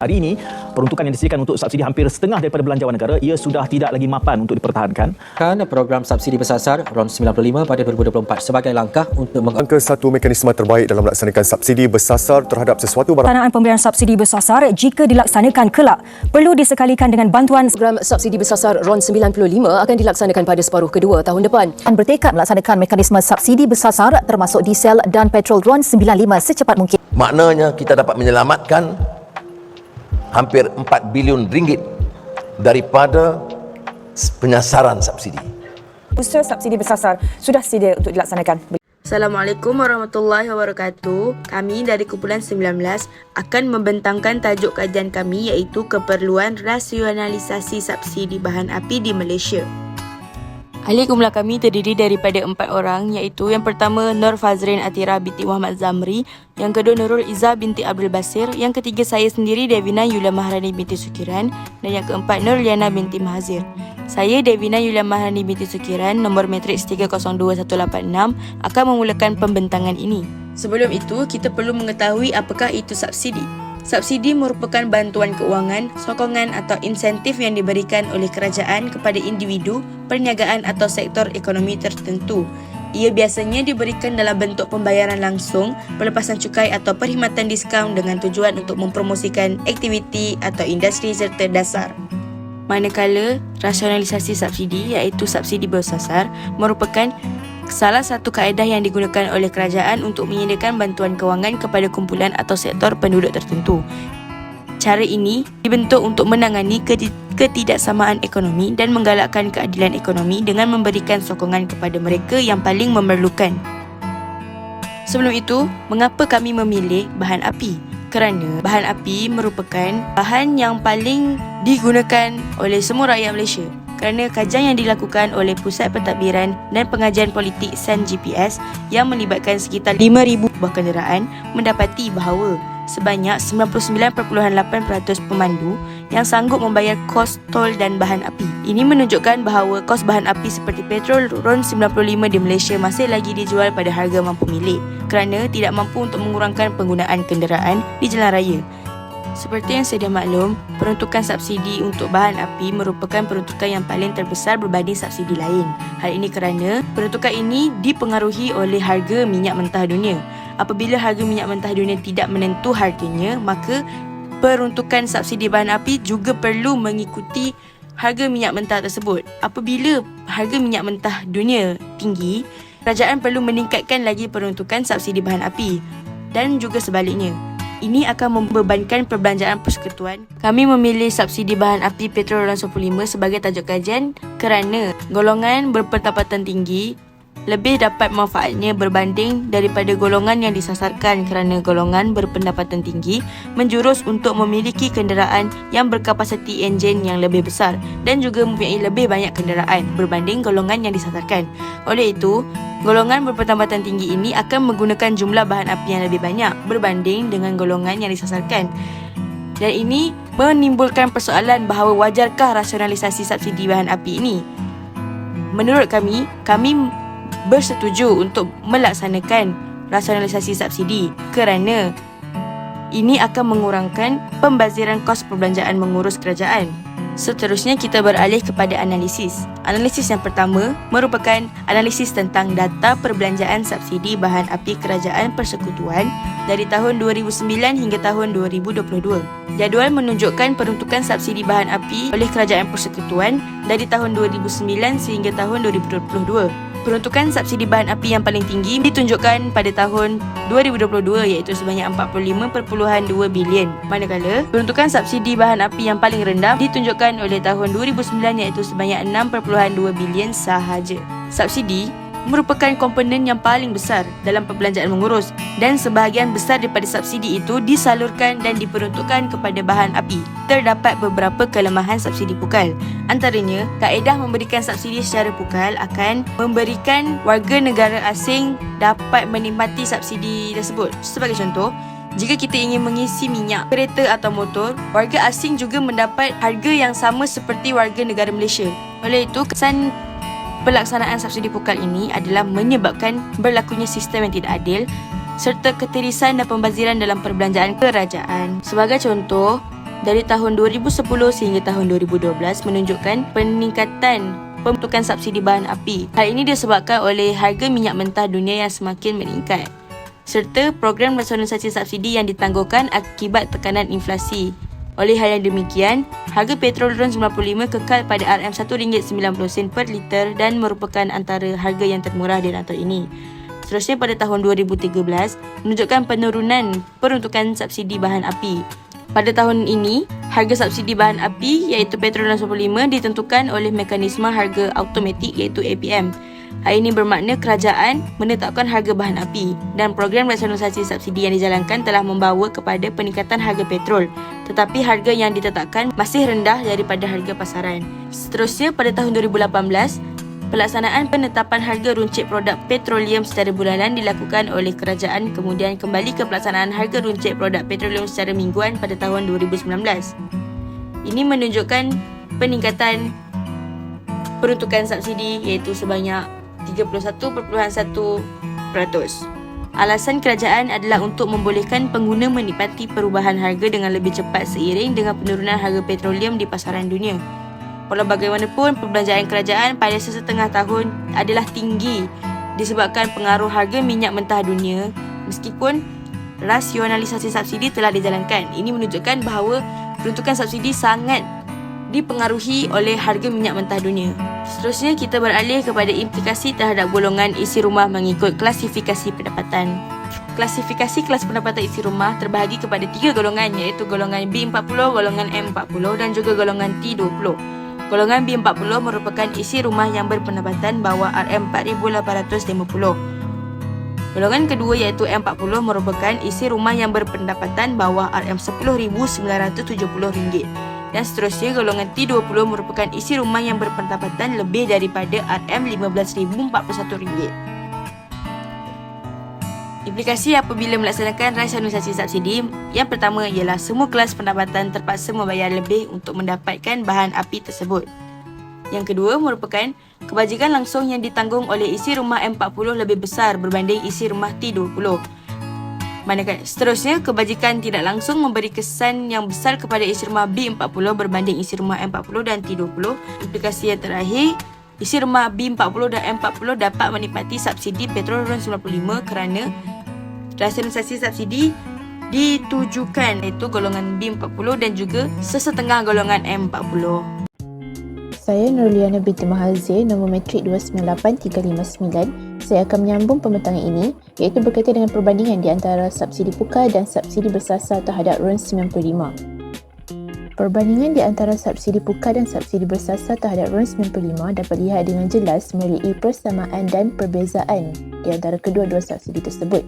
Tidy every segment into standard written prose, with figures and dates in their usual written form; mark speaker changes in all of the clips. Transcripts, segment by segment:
Speaker 1: Hari ini, peruntukan yang disediakan untuk subsidi hampir setengah daripada belanjawan negara, ia sudah tidak lagi mapan untuk dipertahankan.
Speaker 2: Program subsidi bersasar RON 95 pada 2024 sebagai langkah untuk
Speaker 3: Angka satu mekanisme terbaik dalam melaksanakan subsidi bersasar terhadap sesuatu barang.
Speaker 4: Pelaksanaan pemberian subsidi bersasar jika dilaksanakan kelak perlu disekalikan dengan bantuan.
Speaker 5: Program subsidi bersasar RON 95 akan dilaksanakan pada separuh kedua tahun depan.
Speaker 6: Dan bertekad melaksanakan mekanisme subsidi bersasar termasuk diesel dan petrol RON 95 secepat mungkin.
Speaker 7: Maknanya kita dapat menyelamatkan hampir 4 bilion ringgit daripada penyasaran subsidi.
Speaker 4: Usaha subsidi bersasar sudah sedia untuk dilaksanakan.
Speaker 8: Assalamualaikum warahmatullahi wabarakatuh. Kami dari Kumpulan 19 akan membentangkan tajuk kajian kami iaitu keperluan rasionalisasi subsidi bahan api di Malaysia. Ahli kumpulan kami terdiri daripada 4 orang iaitu yang pertama Nur Fazrin Atira binti Muhammad Zamri, yang kedua Nurul Izzah binti Abdul Basir, yang ketiga saya sendiri Devina Yulia Maharani binti Sukiran, dan yang keempat Nur Liana binti Mahazir. Saya Devina Yulia Maharani binti Sukiran, nombor matriks 302186 akan memulakan pembentangan ini. Sebelum itu, kita perlu mengetahui apakah itu subsidi. Subsidi merupakan bantuan keuangan, sokongan atau insentif yang diberikan oleh kerajaan kepada individu, perniagaan atau sektor ekonomi tertentu. Ia biasanya diberikan dalam bentuk pembayaran langsung, pelepasan cukai atau perkhidmatan diskaun dengan tujuan untuk mempromosikan aktiviti atau industri serta dasar. Manakala rasionalisasi subsidi iaitu subsidi bersasar merupakan salah satu kaedah yang digunakan oleh kerajaan untuk menyediakan bantuan kewangan kepada kumpulan atau sektor penduduk tertentu. Cara ini dibentuk untuk menangani ketidaksamaan ekonomi dan menggalakkan keadilan ekonomi dengan memberikan sokongan kepada mereka yang paling memerlukan. Sebelum itu, mengapa kami memilih bahan api? Kerana bahan api merupakan bahan yang paling digunakan oleh semua rakyat Malaysia. Kerana kajian yang dilakukan oleh Pusat Pentadbiran dan Pengajian Politik SAN GPS yang melibatkan sekitar 5,000 buah kenderaan mendapati bahawa sebanyak 99.8% pemandu yang sanggup membayar kos tol dan bahan api. Ini menunjukkan bahawa kos bahan api seperti petrol RON 95 di Malaysia masih lagi dijual pada harga mampu milik kerana tidak mampu untuk mengurangkan penggunaan kenderaan di jalan raya. Seperti yang sedia maklum, peruntukan subsidi untuk bahan api merupakan peruntukan yang paling terbesar berbanding subsidi lain. Hal ini kerana peruntukan ini dipengaruhi oleh harga minyak mentah dunia. Apabila harga minyak mentah dunia tidak menentu harganya, maka peruntukan subsidi bahan api juga perlu mengikuti harga minyak mentah tersebut. Apabila harga minyak mentah dunia tinggi, kerajaan perlu meningkatkan lagi peruntukan subsidi bahan api dan juga sebaliknya. Ini akan membebankan perbelanjaan persekutuan. Kami memilih subsidi bahan api petrol RON 95 sebagai tajuk kajian kerana golongan berpendapatan tinggi lebih dapat manfaatnya berbanding daripada golongan yang disasarkan kerana golongan berpendapatan tinggi menjurus untuk memiliki kenderaan yang berkapasiti enjin yang lebih besar dan juga mempunyai lebih banyak kenderaan berbanding golongan yang disasarkan. Oleh itu, golongan berpendapatan tinggi ini akan menggunakan jumlah bahan api yang lebih banyak berbanding dengan golongan yang disasarkan. Dan ini menimbulkan persoalan bahawa wajarkah rasionalisasi subsidi bahan api ini? Menurut kami bersetuju untuk melaksanakan rasionalisasi subsidi kerana ini akan mengurangkan pembaziran kos perbelanjaan mengurus kerajaan. Seterusnya kita beralih kepada analisis. Analisis yang pertama merupakan analisis tentang data perbelanjaan subsidi bahan api kerajaan persekutuan dari tahun 2009 hingga tahun 2022. Jadual menunjukkan peruntukan subsidi bahan api oleh kerajaan persekutuan dari tahun 2009 sehingga tahun 2022. Peruntukan subsidi bahan api yang paling tinggi ditunjukkan pada tahun 2022 iaitu sebanyak 45.2 bilion. Manakala peruntukan subsidi bahan api yang paling rendah ditunjukkan oleh tahun 2009 iaitu sebanyak 6.2 bilion sahaja. Subsidi merupakan komponen yang paling besar dalam perbelanjaan mengurus dan sebahagian besar daripada subsidi itu disalurkan dan diperuntukkan kepada bahan api. Terdapat beberapa kelemahan subsidi pukal. Antaranya, kaedah memberikan subsidi secara pukal akan memberikan warga negara asing dapat menikmati subsidi tersebut. Sebagai contoh, jika kita ingin mengisi minyak, kereta atau motor, warga asing juga mendapat harga yang sama seperti warga negara Malaysia. Oleh itu, kesan pelaksanaan subsidi pukal ini adalah menyebabkan berlakunya sistem yang tidak adil serta ketirisan dan pembaziran dalam perbelanjaan kerajaan. Sebagai contoh, dari tahun 2010 sehingga tahun 2012 menunjukkan peningkatan pembentukan subsidi bahan api. Hal ini disebabkan oleh harga minyak mentah dunia yang semakin meningkat serta program rasionalisasi subsidi yang ditangguhkan akibat tekanan inflasi. Oleh hal yang demikian, harga petrol RON 95 kekal pada RM1.90 per liter dan merupakan antara harga yang termurah di rantau ini. Seterusnya pada tahun 2013 menunjukkan penurunan peruntukan subsidi bahan api. Pada tahun ini, harga subsidi bahan api iaitu petrol RON 95 ditentukan oleh mekanisme harga automatik iaitu APM. Hal ini bermakna kerajaan menetapkan harga bahan api dan program rasionalisasi subsidi yang dijalankan telah membawa kepada peningkatan harga petrol, tetapi harga yang ditetapkan masih rendah daripada harga pasaran. Seterusnya pada tahun 2018, pelaksanaan penetapan harga runcit produk petroleum secara bulanan dilakukan oleh kerajaan, kemudian kembali ke pelaksanaan harga runcit produk petroleum secara mingguan pada tahun 2019. Ini menunjukkan peningkatan peruntukan subsidi iaitu sebanyak 31.1%. Alasan kerajaan adalah untuk membolehkan pengguna menikmati perubahan harga dengan lebih cepat seiring dengan penurunan harga petroleum di pasaran dunia. Walau bagaimanapun, perbelanjaan kerajaan pada sesetengah tahun adalah tinggi disebabkan pengaruh harga minyak mentah dunia meskipun rasionalisasi subsidi telah dijalankan. Ini menunjukkan bahawa peruntukan subsidi sangat dipengaruhi oleh harga minyak mentah dunia. Seterusnya kita beralih kepada implikasi terhadap golongan isi rumah mengikut klasifikasi pendapatan. Klasifikasi kelas pendapatan isi rumah terbahagi kepada 3 golongan iaitu golongan B40, golongan M40 dan juga golongan T20. Golongan B40 merupakan isi rumah yang berpendapatan bawah RM4,850. Golongan kedua iaitu M40 merupakan isi rumah yang berpendapatan bawah RM10,970. Dan seterusnya golongan T20 merupakan isi rumah yang berpendapatan lebih daripada RM15,041. Implikasi apabila melaksanakan rasionalisasi subsidi, yang pertama ialah semua kelas pendapatan terpaksa membayar lebih untuk mendapatkan bahan api tersebut. Yang kedua merupakan kebajikan langsung yang ditanggung oleh isi rumah M40 lebih besar berbanding isi rumah T20. Manakala seterusnya, kebajikan tidak langsung memberi kesan yang besar kepada isi rumah B40 berbanding isi rumah M40 dan T20. Implikasi yang terakhir, isi rumah B40 dan M40 dapat menikmati subsidi petrol RON 95 kerana rasionalisasi subsidi ditujukan iaitu golongan B40 dan juga sesetengah golongan M40.
Speaker 9: Saya Nurliana binti Mahazir, nombor matrik 298359. Saya akan menyambung pembentangan ini iaitu berkaitan dengan perbandingan di antara subsidi pukar dan subsidi bersasar terhadap RON 95. Perbandingan di antara subsidi pukar dan subsidi bersasar terhadap RON 95 dapat dilihat dengan jelas melalui persamaan dan perbezaan di antara kedua-dua subsidi tersebut.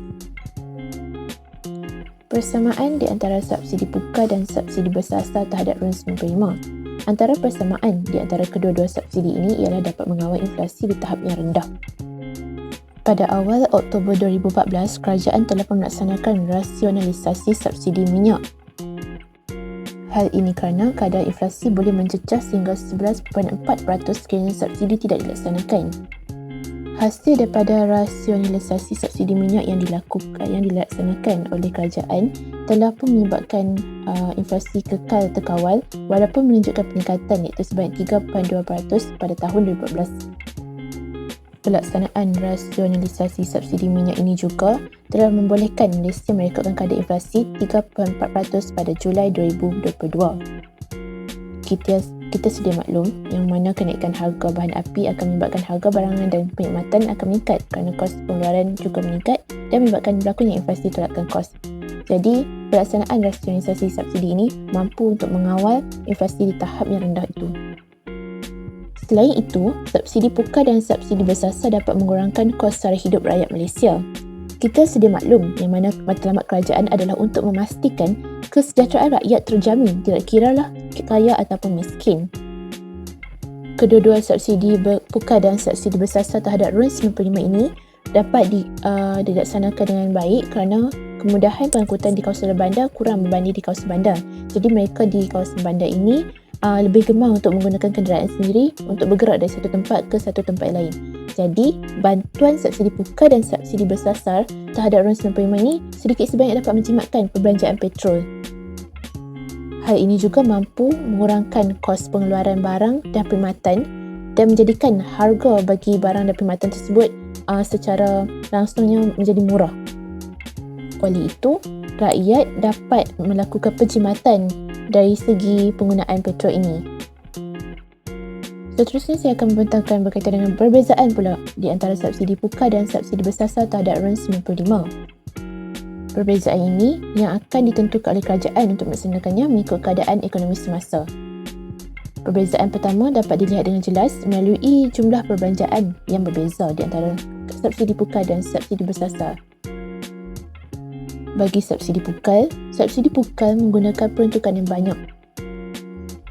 Speaker 9: Persamaan di antara subsidi pukar dan subsidi bersasar terhadap RON 95. Antara persamaan di antara kedua-dua subsidi ini ialah dapat mengawal inflasi di tahap yang rendah. Pada awal Oktober 2014, kerajaan telah melaksanakan rasionalisasi subsidi minyak. Hal ini kerana kadar inflasi boleh mencecah sehingga 11.4% sekiranya subsidi tidak dilaksanakan. Hasil daripada rasionalisasi subsidi minyak yang dilaksanakan oleh kerajaan telah pun menyebabkan inflasi kekal terkawal walaupun menunjukkan peningkatan iaitu sebanyak 3.2% pada tahun 2014. Pelaksanaan rasionalisasi subsidi minyak ini juga telah membolehkan Malaysia merekodkan kadar inflasi 3.4% pada Julai 2022. Kita sedia maklum yang mana kenaikan harga bahan api akan menyebabkan harga barangan dan perkhidmatan akan meningkat kerana kos pengeluaran juga meningkat dan menyebabkan berlakunya inflasi tolakkan kos. Jadi, pelaksanaan rasionalisasi subsidi ini mampu untuk mengawal inflasi di tahap yang rendah itu. Selain itu, subsidi pukar dan subsidi bersasar dapat mengurangkan kos sara hidup rakyat Malaysia. Kita sedia maklum yang mana matlamat kerajaan adalah untuk memastikan kesejahteraan rakyat terjamin, tidak kiralah kaya ataupun miskin. Kedua-dua subsidi pukar dan subsidi bersasar terhadap RON 95 ini dapat dilaksanakan dengan baik kerana kemudahan pengangkutan di kawasan bandar kurang berbanding di kawasan bandar. Jadi mereka di kawasan bandar ini lebih gemar untuk menggunakan kenderaan sendiri untuk bergerak dari satu tempat ke satu tempat lain. Jadi, bantuan subsidi pukar dan subsidi bersasar terhadap RON 95 ini sedikit sebanyak dapat menjimatkan perbelanjaan petrol. Hal ini juga mampu mengurangkan kos pengeluaran barang dan perkhidmatan dan menjadikan harga bagi barang dan perkhidmatan tersebut secara langsungnya menjadi murah. Oleh itu, rakyat dapat melakukan penjimatan dari segi penggunaan petrol ini. Seterusnya saya akan membentangkan berkaitan dengan perbezaan pula di antara subsidi pukal dan subsidi bersasar terhadap RON 95. Perbezaan ini yang akan ditentukan oleh kerajaan untuk melaksanakannya mengikut keadaan ekonomi semasa. Perbezaan pertama dapat dilihat dengan jelas melalui jumlah perbelanjaan yang berbeza di antara subsidi pukal dan subsidi bersasar. Bagi subsidi pukal menggunakan peruntukan yang banyak.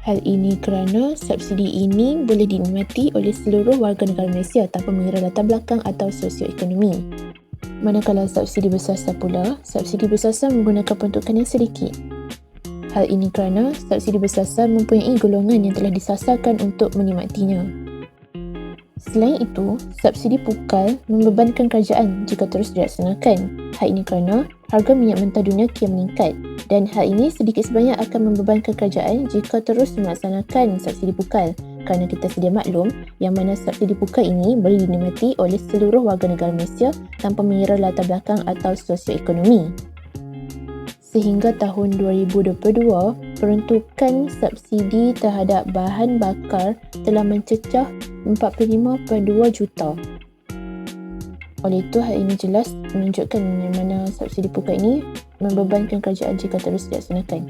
Speaker 9: Hal ini kerana subsidi ini boleh dinikmati oleh seluruh warga negara Malaysia tanpa mengira latar belakang atau sosioekonomi. Manakala subsidi bersasar pula, subsidi bersasar menggunakan peruntukan yang sedikit. Hal ini kerana subsidi bersasar mempunyai golongan yang telah disasarkan untuk menikmatinya. Selain itu, subsidi pukal membebankan kerajaan jika terus dilaksanakan. Hal ini kerana harga minyak mentah dunia kian meningkat dan hal ini sedikit sebanyak akan membebankan kerajaan jika terus melaksanakan subsidi pukal kerana kita sedia maklum yang mana subsidi pukal ini boleh dinikmati oleh seluruh warga negara Malaysia tanpa mengira latar belakang atau sosioekonomi. Sehingga tahun 2022, peruntukan subsidi terhadap bahan bakar telah mencecah 45.2 juta. Oleh itu, hal ini jelas menunjukkan yang mana subsidi pukal ini membebankan kerajaan jika terus dilaksanakan.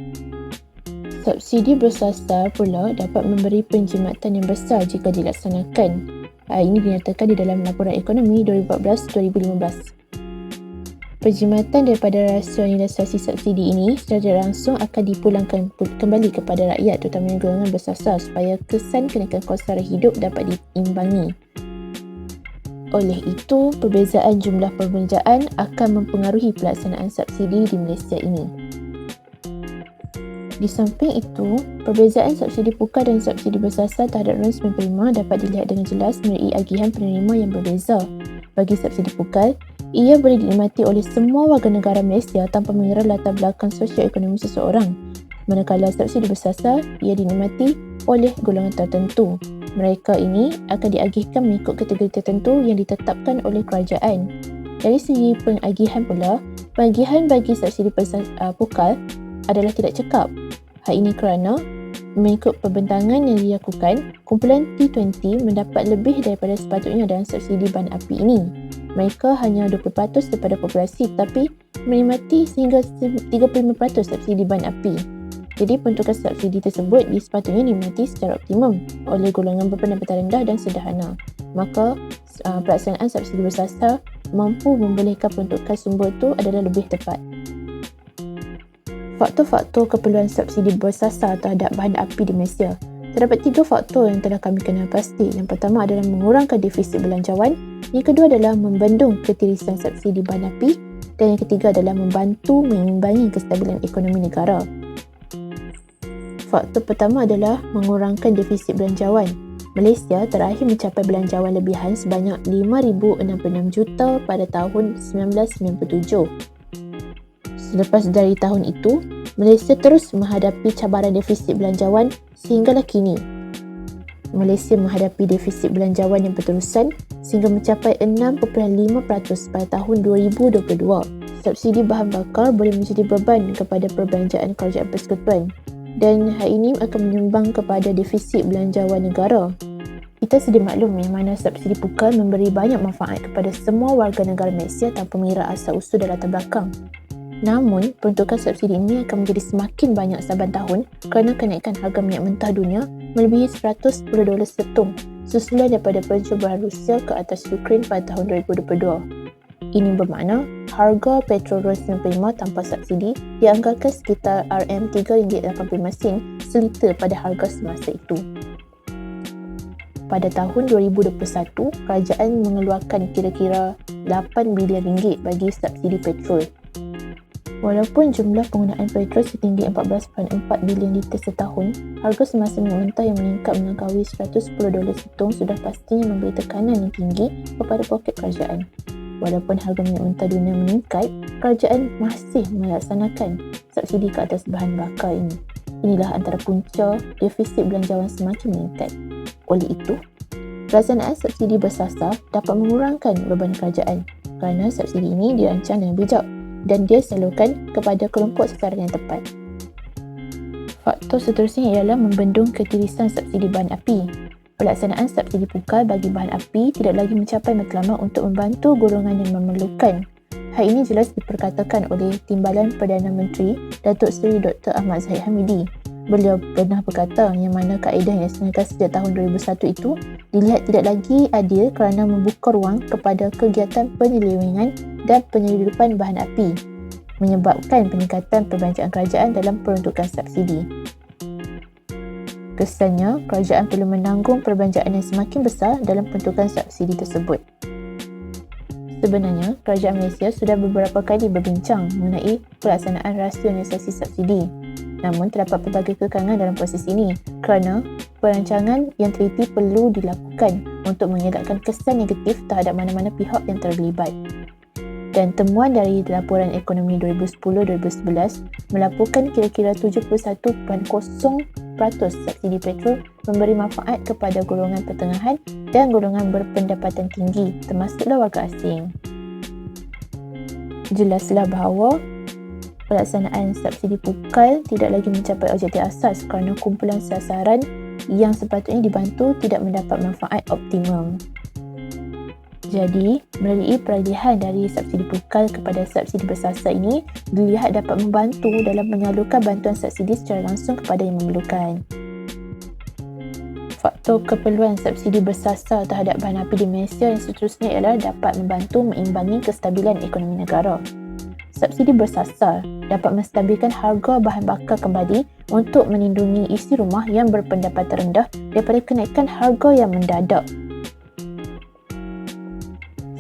Speaker 9: Subsidi bersasar pula dapat memberi penjimatan yang besar jika dilaksanakan. Hal ini dinyatakan di dalam laporan ekonomi 2014-2015. Penjimatan daripada rasionalisasi subsidi ini secara langsung akan dipulangkan kembali kepada rakyat terutamanya golongan bersasar supaya kesan kenaikan kos sara hidup dapat diimbangi. Oleh itu, perbezaan jumlah perbelanjaan akan mempengaruhi pelaksanaan subsidi di Malaysia ini. Di samping itu, perbezaan subsidi pukal dan subsidi bersasar terhadap RON 95 dapat dilihat dengan jelas melalui agihan penerima yang berbeza. Bagi subsidi pukal, ia boleh dinikmati oleh semua warga negara Malaysia tanpa mengira latar belakang sosioekonomi seseorang. Manakala subsidi bersasar, ia dinikmati oleh golongan tertentu. Mereka ini akan diagihkan mengikut kategori tertentu yang ditetapkan oleh kerajaan. Dari segi pengagihan pula, pengagihan bagi subsidi pukal adalah tidak cekap. Hal ini kerana mengikut perbentangan yang dilakukan, kumpulan T20 mendapat lebih daripada sepatutnya dalam subsidi bahan api ini. Mereka hanya 20% daripada populasi tapi menikmati sehingga 35% subsidi bahan api. Jadi peruntukan subsidi tersebut sepatutnya dinikmati secara optimum oleh golongan berpendapatan rendah dan sederhana. Maka pelaksanaan subsidi bersasar mampu membolehkan peruntukan sumber itu adalah lebih tepat. Faktor-faktor keperluan subsidi bersasar terhadap bahan api di Malaysia. Terdapat 3 faktor yang telah kami kenal pasti. Yang pertama adalah mengurangkan defisit belanjawan, yang kedua adalah membendung ketirisan subsidi bahan api dan yang ketiga adalah membantu mengimbangi kestabilan ekonomi negara. Faktor pertama adalah mengurangkan defisit belanjawan. Malaysia terakhir mencapai belanjawan lebihan sebanyak 5,066 juta pada tahun 1997. Selepas dari tahun itu, Malaysia terus menghadapi cabaran defisit belanjawan sehinggalah kini. Malaysia menghadapi defisit belanjawan yang berterusan sehingga mencapai 6.5% pada tahun 2022. Subsidi bahan bakar boleh menjadi beban kepada perbelanjaan kerajaan persekutuan dan hal ini akan menyumbang kepada defisit belanjawan negara. Kita sedia maklum yang mana subsidi pukal memberi banyak manfaat kepada semua warga negara Malaysia tanpa mengira asal-usul dan latar belakang. Namun, peruntukan subsidi ini akan menjadi semakin banyak saban tahun kerana kenaikan harga minyak mentah dunia melebihi $110 setung susulan daripada pencubahan Rusia ke atas Ukraine pada tahun 2022. Ini bermakna harga petrol RON 95 tanpa subsidi dianggarkan sekitar RM3.85 seliter pada harga semasa itu. Pada tahun 2021, kerajaan mengeluarkan kira-kira RM8 bilion bagi subsidi petrol. Walaupun jumlah penggunaan petrol setinggi 14.4 bilion liter setahun, harga semasa minyak mentah yang meningkat melampaui $110 setung sudah pastinya memberi tekanan yang tinggi kepada poket kerajaan. Walaupun harga minyak mentah dunia meningkat, kerajaan masih melaksanakan subsidi ke atas bahan bakar ini. inilah antara punca defisit belanjawan semakin meningkat. Oleh itu, pelaksanaan subsidi bersasar dapat mengurangkan beban kerajaan kerana subsidi ini dirancang dengan bijak dan dia salurkan kepada kelompok sasaran yang tepat. Faktor seterusnya ialah membendung ketirisan subsidi bahan api. Pelaksanaan subsidi pukal bagi bahan api tidak lagi mencapai matlamat untuk membantu golongan yang memerlukan. Hal ini jelas diperkatakan oleh Timbalan Perdana Menteri Datuk Seri Dr. Ahmad Zahid Hamidi. Beliau pernah berkata yang mana kaedah yang disanakan sejak tahun 2001 itu dilihat tidak lagi adil kerana membuka ruang kepada kegiatan penyelewengan dan penyeludupan bahan api, menyebabkan peningkatan perbelanjaan kerajaan dalam peruntukan subsidi. Kesannya, kerajaan perlu menanggung perbelanjaan yang semakin besar dalam peruntukan subsidi tersebut. Sebenarnya, kerajaan Malaysia sudah beberapa kali berbincang mengenai pelaksanaan rasionalisasi subsidi. Namun, terdapat pelbagai kekangan dalam proses ini kerana perancangan yang teliti perlu dilakukan untuk mengelakkan kesan negatif terhadap mana-mana pihak yang terlibat. Dan temuan dari laporan ekonomi 2010-2011 melaporkan kira-kira 71.0% subsidi petrol memberi manfaat kepada golongan pertengahan dan golongan berpendapatan tinggi, termasuklah warga asing. Jelaslah bahawa pelaksanaan subsidi pukal tidak lagi mencapai objektif asas kerana kumpulan sasaran yang sepatutnya dibantu tidak mendapat manfaat optimum. Jadi, melalui peralihan dari subsidi pukal kepada subsidi bersasar ini dilihat dapat membantu dalam menyalurkan bantuan subsidi secara langsung kepada yang memerlukan. Faktor keperluan subsidi bersasar terhadap bahan api di Malaysia yang seterusnya ialah dapat membantu meimbangi kestabilan ekonomi negara. Subsidi bersasar dapat menstabilkan harga bahan bakar kembali untuk melindungi isi rumah yang berpendapatan rendah daripada kenaikan harga yang mendadak.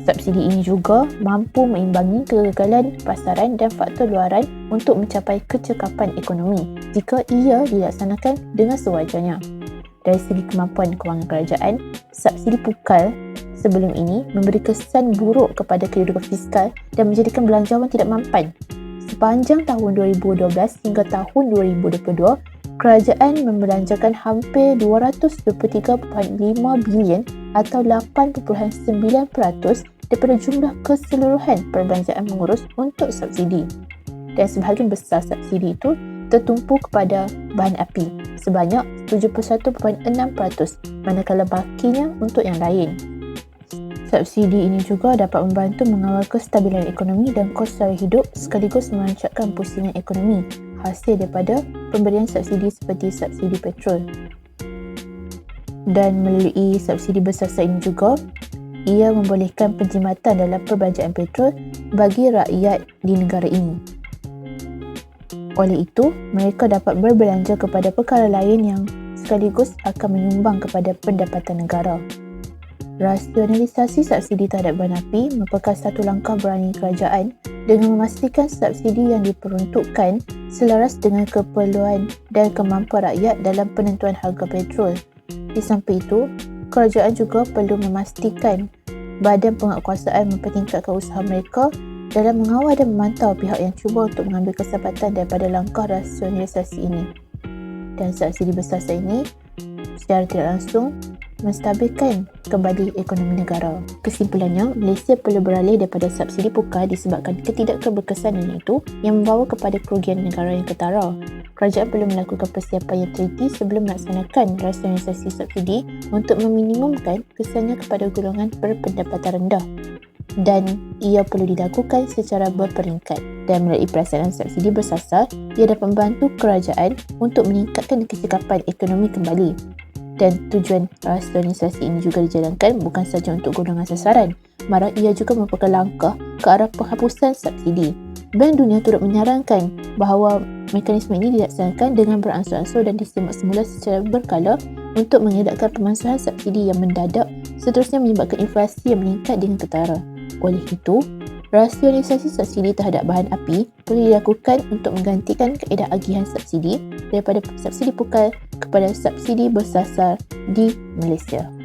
Speaker 9: Subsidi ini juga mampu meimbangi kegagalan pasaran dan faktor luaran untuk mencapai kecekapan ekonomi jika ia dilaksanakan dengan sewajarnya. Dari segi kemampuan kewangan kerajaan, subsidi pukal sebelum ini memberi kesan buruk kepada kehidupan fiskal dan menjadikan belanjawan tidak mampan. Sepanjang tahun 2012 hingga tahun 2022, kerajaan membelanjakan hampir 223.5 bilion atau 8.9% daripada jumlah keseluruhan perbelanjaan mengurus untuk subsidi. Dan sebahagian besar subsidi itu tertumpu kepada bahan api sebanyak 71.6%, manakala bakinya untuk yang lain. Subsidi ini juga dapat membantu mengawal kestabilan ekonomi dan kos sara hidup sekaligus merancangkan pusingan ekonomi hasil daripada pemberian subsidi seperti subsidi petrol. Dan melalui subsidi bersasar ini juga, ia membolehkan penjimatan dalam perbelanjaan petrol bagi rakyat di negara ini. Oleh itu, mereka dapat berbelanja kepada perkara lain yang sekaligus akan menyumbang kepada pendapatan negara. Rasionalisasi subsidi terhadap bahan api merupakan satu langkah berani kerajaan dengan memastikan subsidi yang diperuntukkan selaras dengan keperluan dan kemampuan rakyat dalam penentuan harga petrol. Di samping itu, kerajaan juga perlu memastikan badan penguatkuasaan mempertingkatkan usaha mereka dalam mengawal dan memantau pihak yang cuba untuk mengambil kesempatan daripada langkah rasionalisasi ini. Dan subsidi bersasar ini secara tidak langsung menstabilkan kembali ekonomi negara. Kesimpulannya, Malaysia perlu beralih daripada subsidi pukal disebabkan ketidakberkesanan itu yang membawa kepada kerugian negara yang ketara. Kerajaan perlu melakukan persiapan yang teliti sebelum melaksanakan rasionalisasi subsidi untuk meminimumkan kesannya kepada golongan berpendapatan rendah. Dan ia perlu dilakukan secara berperingkat. Dan melalui pelaksanaan subsidi bersasar, ia dapat membantu kerajaan untuk meningkatkan kecekapan ekonomi kembali. Dan tujuan rasionalisasi ini juga dijalankan bukan sahaja untuk golongan sasaran, malah ia juga merupakan langkah ke arah penghapusan subsidi. Bank Dunia turut menyarankan bahawa mekanisme ini dilaksanakan dengan beransur-ansur dan disimak semula secara berkala untuk mengelakkan pemansuhan subsidi yang mendadak seterusnya menyebabkan inflasi yang meningkat dengan ketara. Oleh itu, rasionalisasi subsidi terhadap bahan api perlu dilakukan untuk menggantikan kaedah agihan subsidi daripada subsidi pukal kepada subsidi bersasar di Malaysia.